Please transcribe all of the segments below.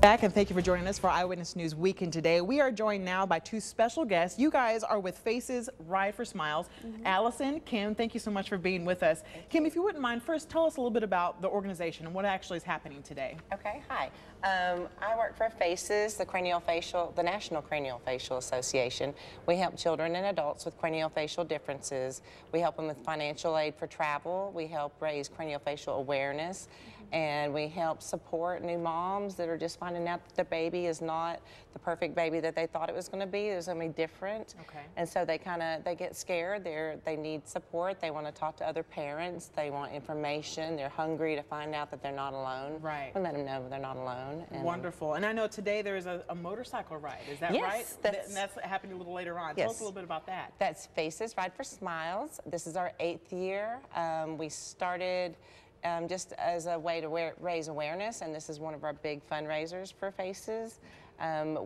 Back, and thank you for joining us for Eyewitness News Weekend today. We are joined now by two special guests. You guys are with Faces Ride for Smiles. Allison, Kim, thank you so much for being with us. Kim, if you wouldn't mind, first tell us a little bit about the organization and what actually is happening today. Okay, hi. I work for Faces, the National Craniofacial Association. We help children and adults with craniofacial differences. We help them with financial aid for travel. We help raise craniofacial awareness, and we help support new moms that are just finding out that their baby is not the perfect baby that they thought it was going to be. It was going to be different. Okay. And so they get scared. They need support. They want to talk to other parents. They want information. They're hungry to find out that they're not alone. Right. We let them know they're not alone. And wonderful. And I know today there is a motorcycle ride. Is that right? Yes. That's happening a little later on. Yes. Tell us a little bit about that. That's Faces Ride for Smiles. This is our 8th year. We started just as a way to raise awareness, and this is one of our big fundraisers for Faces.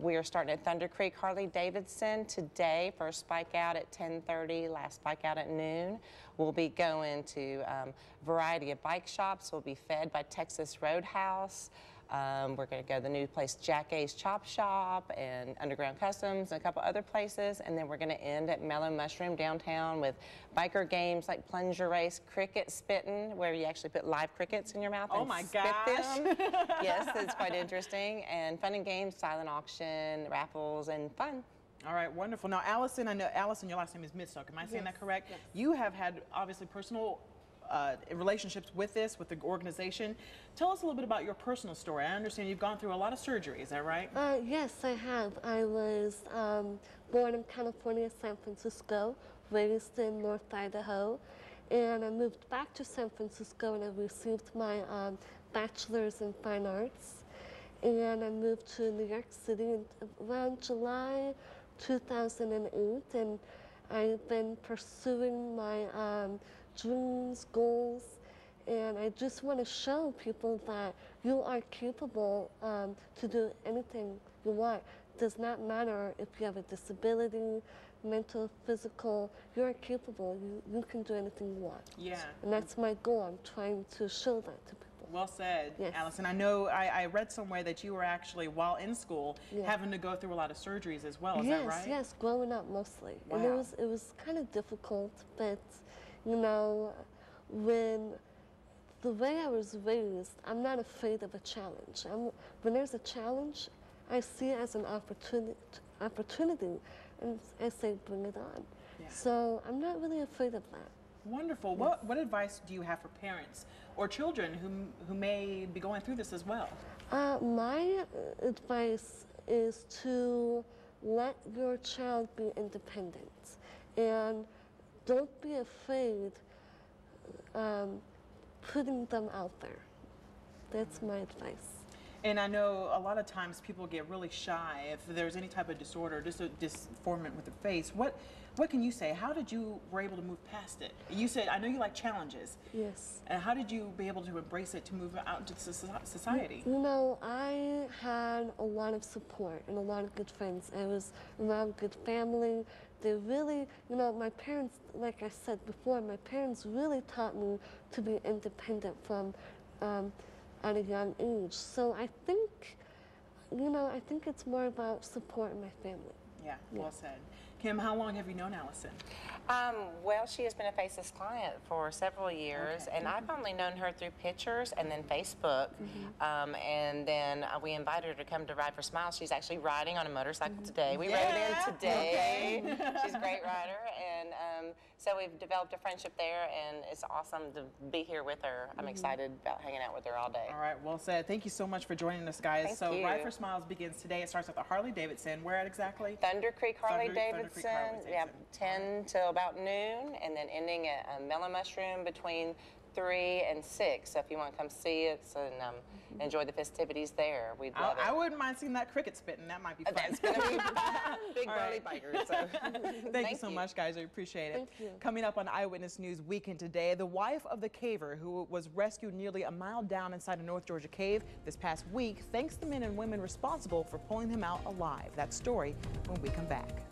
We are starting at Thunder Creek Harley-Davidson today. First bike out at 10:30, last bike out at noon. We'll be going to a variety of bike shops. We'll be fed by Texas Roadhouse. We're going to go to the new place Jack A's Chop Shop and Underground Customs and a couple other places, and then we're going to end at Mellow Mushroom downtown with biker games like plunger race, cricket spitting, where you actually put live crickets in your mouth and spit them. Yes, it's quite interesting. And fun and games, silent auction, raffles, and fun. All right, wonderful. Now, Allison, I know, Allison, your last name is Midstokke. Am I saying that correct? Yes. You have had, obviously, personal relationships with the organization. Tell us a little bit about your personal story. I understand you've gone through a lot of surgery, is that right? Yes, I have. I was born in California, San Francisco, raised in North Idaho, and I moved back to San Francisco and I received my bachelor's in fine arts, and I moved to New York City in around July 2008, and I've been pursuing my dreams, goals, and I just want to show people that you are capable to do anything you want. It does not matter if you have a disability, mental, physical, you're capable. You can do anything you want. Yeah. And that's my goal. I'm trying to show that to people. Well said, yes. Allison. I know I read somewhere that you were actually, while in school, having to go through a lot of surgeries as well. Is that right? Yes, growing up mostly. Wow. And it was kind of difficult, but you know, when the way I was raised, I'm not afraid of a challenge. When there's a challenge, I see it as an opportunity, and I say, bring it on. Yeah. So I'm not really afraid of that. Wonderful. Yes. What advice do you have for parents or children who may be going through this as well? My advice is to let your child be independent, and don't be afraid putting them out there. That's my advice. And I know a lot of times people get really shy if there's any type of disorder, just a disformament with the face. What can you say? How did you were able to move past it? You said, I know you like challenges. Yes. And how did you be able to embrace it to move out into society? You know, I had a lot of support and a lot of good friends. I was around good family. They really, you know, my parents, like I said before, my parents really taught me to be independent from at a young age. So I think, you know, I think it's more about support in my family. Yeah, well said. Kim, how long have you known Allison? Well, she has been a Faces client for several years, and I've only known her through pictures and then Facebook, and then we invited her to come to Ride for Smiles. She's actually riding on a motorcycle today. We rode in today. She's a great rider, and so we've developed a friendship there, and it's awesome to be here with her. I'm excited about hanging out with her all day. All right, well said. Thank you so much for joining us, guys. Thank you. Ride for Smiles begins today. It starts at the Harley-Davidson. Where at exactly? Thunder Creek Harley-Davidson. Yeah, 10 till about noon, and then ending at Mellow Mushroom between 3 and 6. So if you want to come see it and enjoy the festivities there, we'd love it. I wouldn't mind seeing that cricket spitting. That might be fun. That's going to be fun. Big burly bikers. So. Thank you so much, guys. I appreciate it. Thank you. Coming up on Eyewitness News Weekend today, the wife of the caver who was rescued nearly a mile down inside a North Georgia cave this past week thanks the men and women responsible for pulling him out alive. That story when we come back.